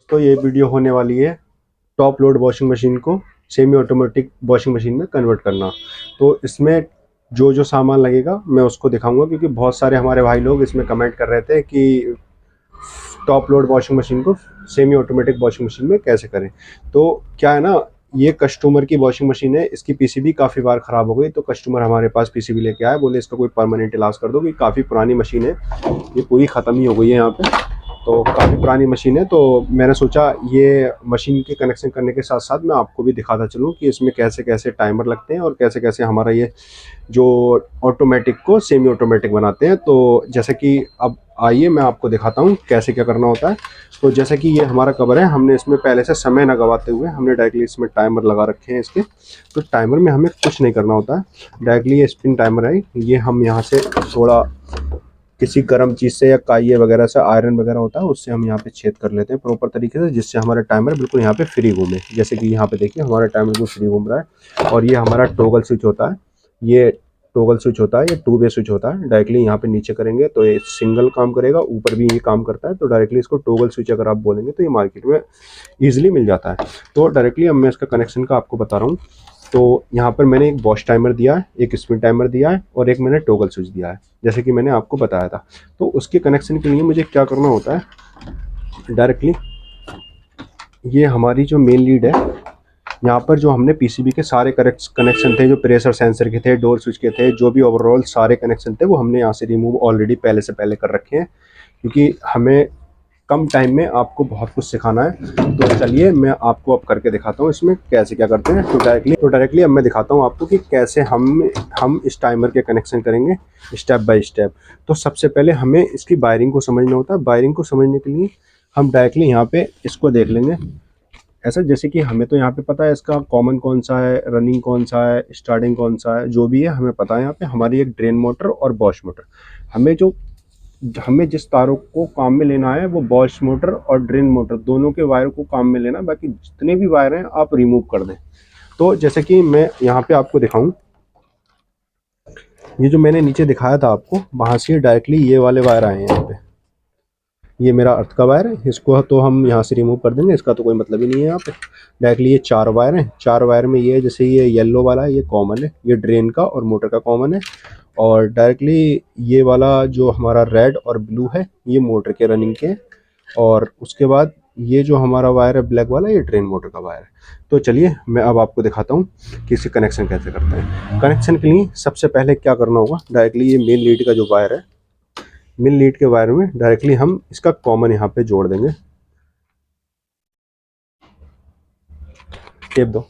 तो ये वीडियो होने वाली है टॉप लोड वॉशिंग मशीन को सेमी ऑटोमेटिक वॉशिंग मशीन में कन्वर्ट करना। तो इसमें जो जो सामान लगेगा मैं उसको दिखाऊंगा, क्योंकि बहुत सारे हमारे भाई लोग इसमें कमेंट कर रहे थे कि टॉप लोड वॉशिंग मशीन को सेमी ऑटोमेटिक वॉशिंग मशीन में कैसे करें। तो क्या है ना, ये कस्टमर की वॉशिंग मशीन है, इसकी पीसीबी काफ़ी बार ख़राब हो गई, तो कस्टमर हमारे पास पीसीबी लेके आया, बोले इसका कोई परमानेंट इलाज कर दो, कि काफ़ी पुरानी मशीन है, ये पूरी ख़त्म ही हो गई है यहाँ पे, तो काफ़ी पुरानी मशीन है। तो मैंने सोचा ये मशीन के कनेक्शन करने के साथ साथ मैं आपको भी दिखाता चलूँ कि इसमें कैसे कैसे टाइमर लगते हैं और कैसे कैसे हमारा ये जो ऑटोमेटिक को सेमी ऑटोमेटिक बनाते हैं। तो जैसे कि अब आइए मैं आपको दिखाता हूँ कैसे क्या करना होता है। तो जैसे कि ये हमारा कवर है, हमने इसमें पहले से समय ना गवाते हुए हमने डायरेक्टली इसमें टाइमर लगा रखे हैं इसके। तो टाइमर में हमें कुछ नहीं करना होता है, डायरेक्टली ये स्पिन टाइमर है, ये हम यहाँ से थोड़ा किसी गर्म चीज़ से या काइये वगैरह से, आयरन वगैरह होता है उससे हम यहाँ पे छेद कर लेते हैं प्रॉपर तरीके से, जिससे हमारा टाइमर बिल्कुल यहाँ पे फ्री घूमे। जैसे कि यहाँ पे देखिए हमारा टाइमर बिल्कुल फ्री घूम रहा है। और ये हमारा टॉगल स्विच होता है, ये टॉगल स्विच होता है, ये 2 वे स्विच होता है। डायरेक्टली यहाँ पे नीचे करेंगे तो ये सिंगल काम करेगा, ऊपर भी ये काम करता है। तो डायरेक्टली इसको टॉगल स्विच अगर आप बोलेंगे तो ये मार्केट में ईजिली मिल जाता है। तो डायरेक्टली अब मैं इसका कनेक्शन का आपको बता रहा हूँ। तो यहाँ पर मैंने एक बॉश टाइमर दिया है, एक स्पिन टाइमर दिया है और एक मैंने टॉगल स्विच दिया है, जैसे कि मैंने आपको बताया था। तो उसके कनेक्शन के लिए मुझे क्या करना होता है, डायरेक्टली ये हमारी जो मेन लीड है, यहाँ पर जो हमने पीसीबी के सारे कनेक्शन थे, जो प्रेशर सेंसर के थे, डोर स्विच के थे, जो भी ओवरऑल सारे कनेक्शन थे वो हमने यहाँ से रिमूव ऑलरेडी पहले कर रखे हैं, क्योंकि हमें कम टाइम में आपको बहुत कुछ सिखाना है। तो चलिए मैं आपको अब करके दिखाता हूँ इसमें कैसे क्या करते हैं। तो डायरेक्टली अब मैं दिखाता हूँ आपको कि कैसे हम इस टाइमर के कनेक्शन करेंगे स्टेप बाय स्टेप। तो सबसे पहले हमें इसकी वायरिंग को समझना होता है। वायरिंग को समझने के लिए हम डायरेक्टली यहाँ पे इसको देख लेंगे ऐसा, जैसे कि हमें तो यहाँ पे पता है इसका कॉमन कौन सा है, रनिंग कौन सा है, स्टार्टिंग कौन सा है, जो भी है हमें पता है। यहाँ पे हमारी एक ड्रेन मोटर और बॉश मोटर, हमें जिस तारों को काम में लेना है वो बॉश मोटर और ड्रेन मोटर दोनों के वायर को काम में लेना, बाकी जितने भी वायर हैं आप रिमूव कर दें। तो जैसे कि मैं यहाँ पे आपको दिखाऊं, ये जो मैंने नीचे दिखाया था आपको, वहाँ से डायरेक्टली ये वाले वायर आए हैं यहाँ पे। ये मेरा अर्थ का वायर है, इसको तो हम यहाँ से रिमूव कर देंगे, इसका तो कोई मतलब ही नहीं है यहाँ पे। डायरेक्टली ये 4 वायर हैं, 4 वायर में ये जैसे ये येलो वाला है ये कॉमन है, ये ड्रेन का और मोटर का कॉमन है। और डायरेक्टली ये वाला जो हमारा रेड और ब्लू है ये मोटर के रनिंग के। और उसके बाद ये जो हमारा वायर है ब्लैक वाला, ये ड्रेन मोटर का वायर है। तो चलिए मैं अब आपको दिखाता हूँ कि इससे कनेक्शन कैसे करते हैं। कनेक्शन के लिए सबसे पहले क्या करना होगा, डायरेक्टली ये मेन लीड का जो वायर है, मेन लीड के वायर में डायरेक्टली हम इसका कॉमन यहाँ पे जोड़ देंगे। टेप दो।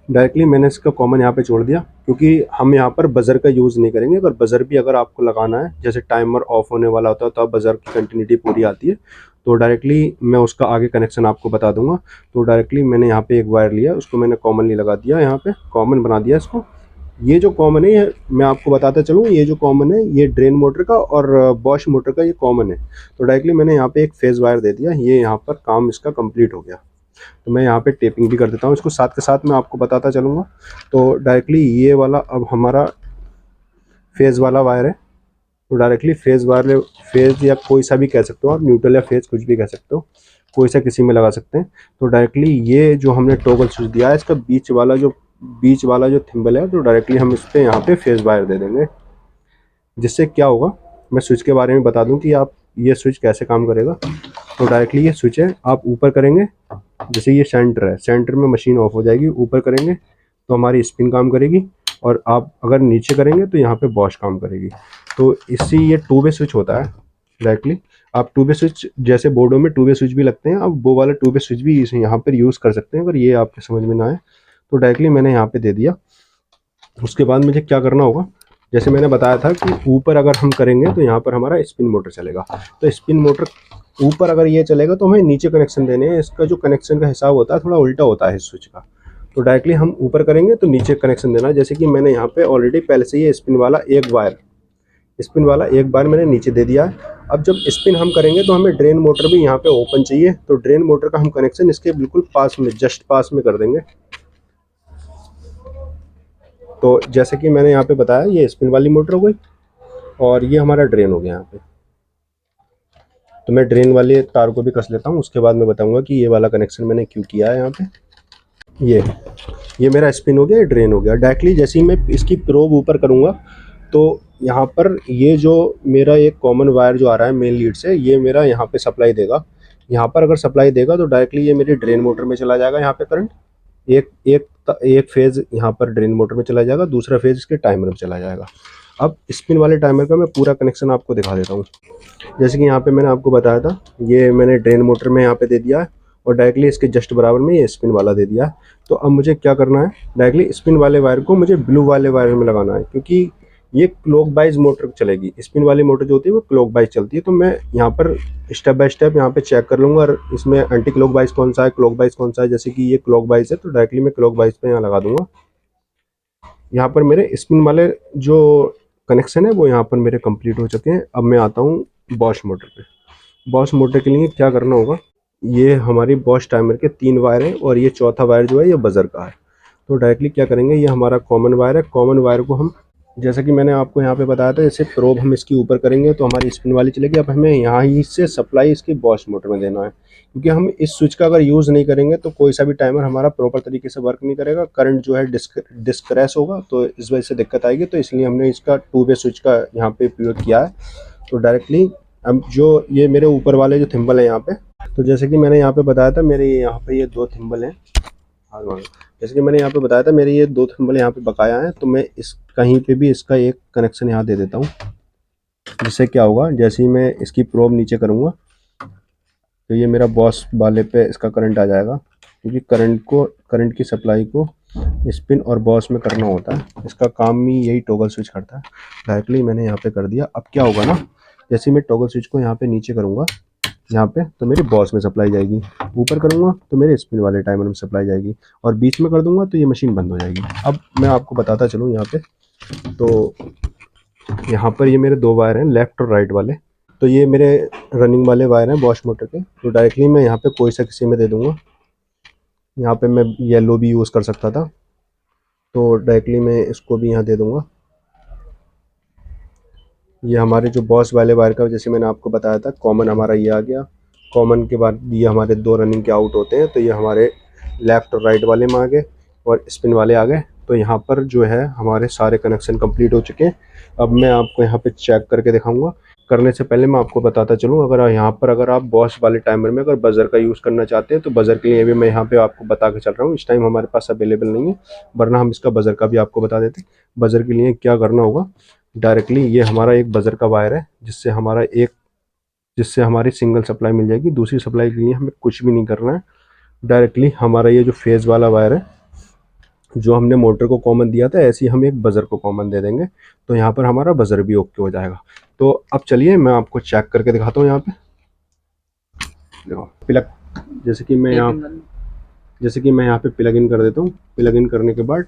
डायरेक्टली मैंने इसका कॉमन यहाँ पे जोड़ दिया, क्योंकि हम यहाँ पर बज़र का यूज़ नहीं करेंगे। अगर बज़र भी अगर आपको लगाना है, जैसे टाइमर ऑफ होने वाला होता है तो बज़र की कंटिन्यूटी पूरी आती है, तो डायरेक्टली मैं उसका आगे कनेक्शन आपको बता दूंगा। तो डायरेक्टली मैंने यहाँ पे एक वायर लिया, उसको मैंने कॉमनली लगा दिया, यहाँ पे कॉमन बना दिया इसको। ये जो कॉमन है, ये मैं आपको बताता चलूँ, ये जो कॉमन है ये ड्रेन मोटर का और बॉश मोटर का ये कॉमन है। तो डायरेक्टली मैंने यहाँ पे एक फेज़ वायर दे दिया, ये यहाँ पर काम इसका कंप्लीट हो गया। तो मैं यहाँ पे टेपिंग भी कर देता हूँ इसको, साथ के साथ मैं आपको बताता चलूँगा। तो डायरेक्टली ये वाला अब हमारा फेज़ वाला वायर है, तो डायरेक्टली फेज़ वाले, फेज़ या कोई सा भी कह सकते हो आप, न्यूट्रल या फेज़ कुछ भी कह सकते हो, कोई सा किसी में लगा सकते हैं। तो डायरेक्टली ये जो हमने टॉगल स्विच दिया है, इसका बीच वाला जो थिम्बल है, तो डायरेक्टली हम इस पर यहाँ पे फेज़ वायर दे देंगे। जिससे क्या होगा, मैं स्विच के बारे में बता दूं कि आप ये स्विच कैसे काम करेगा। तो डायरेक्टली ये स्विच है, आप ऊपर करेंगे, जैसे ये सेंटर है, सेंटर में मशीन ऑफ हो जाएगी। ऊपर करेंगे तो हमारी स्पिन काम करेगी, और आप अगर नीचे करेंगे तो यहाँ पे बॉश काम करेगी। तो इससे ये 2 वे स्विच होता है। डायरेक्टली आप 2 वे स्विच, जैसे बोर्डों में 2 वे स्विच भी लगते हैं, आप वो वाला 2 वे स्विच भी यहाँ पर यूज़ कर सकते हैं, अगर ये आपके समझ में ना आए। तो डायरेक्टली मैंने यहाँ पे दे दिया। उसके बाद मुझे क्या करना होगा, जैसे मैंने बताया था कि ऊपर अगर हम करेंगे तो यहाँ पर हमारा स्पिन मोटर चलेगा। तो स्पिन मोटर ऊपर अगर ये चलेगा तो हमें नीचे कनेक्शन देने हैं। इसका जो कनेक्शन का हिसाब होता है थोड़ा उल्टा होता है इस स्विच का। तो डायरेक्टली हम ऊपर करेंगे तो नीचे कनेक्शन देना है। जैसे कि मैंने यहाँ पे ऑलरेडी पहले से ये स्पिन वाला एक बार मैंने नीचे दे दिया है। अब जब स्पिन हम करेंगे तो हमें ड्रेन मोटर भी यहाँ पे ओपन चाहिए, तो ड्रेन मोटर का हम कनेक्शन इसके बिल्कुल पास में, जस्ट पास में कर देंगे। तो जैसे कि मैंने यहाँ पे बताया, ये स्पिन वाली मोटर हो गई और ये हमारा ड्रेन हो गया यहाँ पे। तो मैं ड्रेन वाले तार को भी कस लेता हूँ, उसके बाद मैं बताऊँगा कि ये वाला कनेक्शन मैंने क्यों किया है यहाँ पे। ये मेरा स्पिन हो गया, ये ड्रेन हो गया। डायरेक्टली जैसे ही मैं इसकी प्रोब ऊपर करूँगा तो यहाँ पर ये जो मेरा एक कॉमन वायर जो आ रहा है मेन लीड से, ये मेरा यहाँ पे सप्लाई देगा। यहाँ पर अगर सप्लाई देगा तो डायरेक्टली ये मेरी ड्रेन मोटर में चला जाएगा। यहाँ पे करंट एक फेज़ यहाँ पर ड्रेन मोटर में चला जाएगा, दूसरा फेज़ इसके टाइमर में चला जाएगा। अब स्पिन वाले टाइमर का मैं पूरा कनेक्शन आपको दिखा देता हूँ। जैसे कि यहाँ पे मैंने आपको बताया था, ये मैंने ड्रेन मोटर में यहाँ पे दे दिया है और डायरेक्टली इसके जस्ट बराबर में ये स्पिन वाला दे दिया है। तो अब मुझे क्या करना है, डायरेक्टली स्पिन वाले वायर को मुझे ब्लू वाले वायर में लगाना है, क्योंकि ये क्लॉकवाइज मोटर चलेगी। स्पिन वाली मोटर जो होती है वो क्लॉकवाइज चलती है। तो मैं यहाँ पर स्टेप बाय स्टेप यहाँ पे चेक कर लूँगा और इसमें एंटी क्लॉकवाइज कौन सा है, क्लॉकवाइज कौन सा है। जैसे कि ये क्लॉकवाइज है तो डायरेक्टली मैं क्लॉकवाइज पे यहाँ लगा दूंगा। यहाँ पर मेरे स्पिन वाले जो कनेक्शन है वो यहाँ पर मेरे कंप्लीट हो चुके हैं। अब मैं आता हूँ बॉश मोटर पे। बॉश मोटर के लिए क्या करना होगा, ये हमारी बॉश टाइमर के 3 वायर हैं और ये चौथा वायर जो है ये बजर का है। तो डायरेक्टली क्या करेंगे, ये हमारा कॉमन वायर है। कॉमन वायर को हम, जैसा कि मैंने आपको यहाँ पे बताया था, जैसे प्रोब हम इसके ऊपर करेंगे तो हमारी स्पिन वाली चलेगी। अब हमें यहाँ ही से सप्लाई इसकी बॉश मोटर में देना है, क्योंकि हम इस स्विच का अगर यूज़ नहीं करेंगे तो कोई सा भी टाइमर हमारा प्रॉपर तरीके से वर्क नहीं करेगा, करंट जो है डिस्क्रैश होगा, तो इस वजह से दिक्कत आएगी। तो इसलिए हमने इसका 2 वे स्विच का यहाँ पे प्रयोग किया है। तो डायरेक्टली अब जो ये मेरे ऊपर वाले जो थिम्बल है यहाँ पे, तो जैसे कि मैंने यहाँ पे बताया था, मेरे यहाँ पे ये 2 थिम्बल हैं। जैसे कि मैंने यहाँ पे बताया था, मेरे ये 2 थिम्बल यहाँ पे बकाया हैं। तो मैं इस कहीं पे भी इसका एक कनेक्शन यहाँ दे देता हूँ, जिससे क्या होगा, जैसे ही मैं इसकी प्रोब नीचे करूँगा तो ये मेरा बॉस वाले पे इसका करंट आ जाएगा, क्योंकि करंट की सप्लाई को स्पिन और बॉस में करना होता है। इसका काम ही यही टॉगल स्विच करता है। डायरेक्टली मैंने यहाँ पे कर दिया। अब क्या होगा ना, जैसे मैं टॉगल स्विच को यहाँ पे नीचे करूँगा यहाँ पे, तो मेरे बॉस में सप्लाई जाएगी। ऊपर करूँगा तो मेरे स्पिन वाले टाइमर में सप्लाई जाएगी, और बीच में कर दूंगा तो ये मशीन बंद हो जाएगी। अब मैं आपको बताता चलूँ यहाँ पे, तो यहाँ पर ये मेरे 2 वायर हैं, लेफ्ट और राइट वाले। तो ये मेरे रनिंग वाले वायर हैं बॉश मोटर के। तो डायरेक्टली मैं यहाँ पे कोई सा किसी में दे दूँगा। यहाँ पे मैं येलो भी यूज़ कर सकता था, तो डायरेक्टली मैं इसको भी यहाँ दे दूँगा। ये हमारे जो बॉस वाले वायर का, जैसे मैंने आपको बताया था, कॉमन हमारा ये आ गया। कॉमन के बाद ये हमारे 2 रनिंग के आउट होते हैं, तो ये हमारे लेफ़्ट और राइट वाले में आ गए और स्पिन वाले आ गए। तो यहाँ पर जो है हमारे सारे कनेक्शन कंप्लीट हो चुके हैं। अब मैं आपको यहाँ पे चेक करके दिखाऊंगा। करने से पहले मैं आपको बताता चलूँ, अगर आप बॉस वाले टाइमर में अगर बज़र का यूज़ करना चाहते हैं तो बज़र के लिए भी मैं यहाँ पे आपको बता के चल रहा हूँ। इस टाइम हमारे पास अवेलेबल नहीं है, वरना हम इसका बज़र का भी आपको बता देते। बज़र के लिए क्या करना होगा, डायरेक्टली ये हमारा एक बज़र का वायर है, जिससे हमारी सिंगल सप्लाई मिल जाएगी। दूसरी सप्लाई के लिए हमें कुछ भी नहीं करना है। डायरेक्टली हमारा ये जो फेज़ वाला वायर है, जो हमने मोटर को कॉमन दिया था, ऐसे ही हम एक बज़र को कॉमन दे देंगे, तो यहाँ पर हमारा बज़र भी ओके हो जाएगा। तो अब चलिए मैं आपको चेक करके दिखाता हूँ। यहाँ पे देखो प्लग, जैसे कि मैं यहाँ पे प्लग इन कर देता हूँ। प्लग इन करने के बाद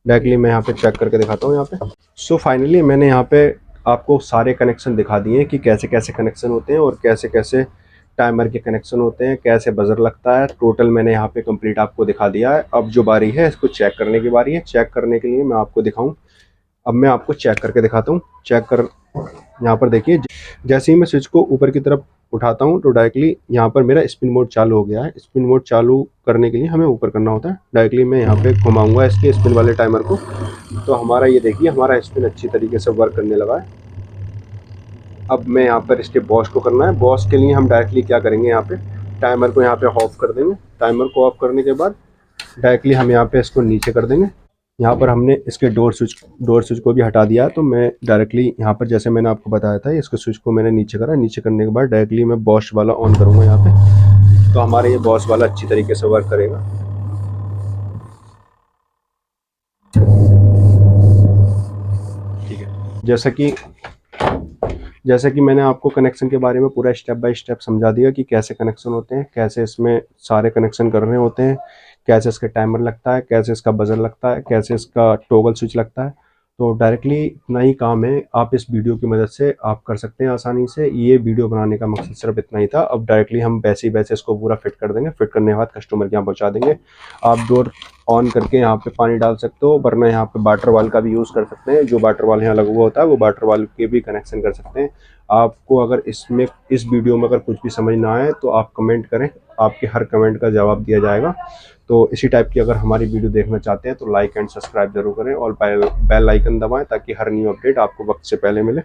डायरेक्टली मैं यहाँ पे चेक करके दिखाता हूँ यहाँ पे। सो फाइनली मैंने यहाँ पे आपको सारे कनेक्शन दिखा दिए कि कैसे कैसे कनेक्शन होते हैं और कैसे कैसे टाइमर के कनेक्शन होते हैं, कैसे बज़र लगता है। टोटल मैंने यहाँ पे कंप्लीट आपको दिखा दिया है। अब जो बारी है इसको चेक करने की बारी है। चेक करने के लिए मैं आपको दिखाऊँ, अब मैं आपको चेक करके दिखाता हूँ। यहाँ पर देखिए, जैसे ही मैं स्विच को ऊपर की तरफ उठाता हूँ तो डायरेक्टली यहाँ पर मेरा स्पिन मोड चालू हो गया है। स्पिन मोड चालू करने के लिए हमें ऊपर करना होता है। डायरेक्टली मैं यहाँ पे घुमाऊंगा इसके स्पिन वाले टाइमर को, तो हमारा ये देखिए हमारा स्पिन अच्छी तरीके से वर्क करने लगा है। अब मैं यहाँ पर इसके बॉस को करना है। बॉस के लिए हम डायरेक्टली क्या करेंगे, यहाँ पे टाइमर को यहाँ पे ऑफ कर देंगे। टाइमर को ऑफ करने के बाद डायरेक्टली हम यहाँ पे इसको नीचे कर देंगे। यहाँ पर हमने इसके डोर स्विच को भी हटा दिया। तो मैं डायरेक्टली यहाँ पर, जैसे मैंने आपको बताया था, इसके स्विच को मैंने नीचे करा। नीचे करने के बाद डायरेक्टली मैं बॉस वाला ऑन करूँगा यहाँ पे, तो हमारे ये बॉस वाला अच्छी तरीके से वर्क करेगा। ठीक है, जैसा कि मैंने आपको कनेक्शन के बारे में पूरा स्टेप बाय स्टेप समझा दिया कि कैसे कनेक्शन होते हैं, कैसे इसमें सारे कनेक्शन करने होते हैं, कैसे इसका टाइमर लगता है, कैसे इसका बज़र लगता है, कैसे इसका टॉगल स्विच लगता है। तो डायरेक्टली इतना ही काम है, आप इस वीडियो की मदद से आप कर सकते हैं आसानी से। ये वीडियो बनाने का मकसद सिर्फ इतना ही था। अब डायरेक्टली हम वैसे इसको पूरा फिट कर देंगे। फिट करने के बाद कस्टमर के यहाँ पहुँचा देंगे। आप डोर ऑन करके यहाँ पे पानी डाल सकते हो, वरना यहाँ पे वाटर वाल का भी यूज़ कर सकते हैं। जो वाटर वाल यहाँ लगा हुआ होता है वो वाटर वाल के भी कनेक्शन कर सकते हैं। आपको अगर इसमें इस वीडियो में अगर कुछ भी समझ ना आए तो आप कमेंट करें, आपके हर कमेंट का जवाब दिया जाएगा। तो इसी टाइप की अगर हमारी वीडियो देखना चाहते हैं तो लाइक एंड सब्सक्राइब जरूर करें और बेल आइकन दबाएं ताकि हर न्यू अपडेट आपको वक्त से पहले मिले।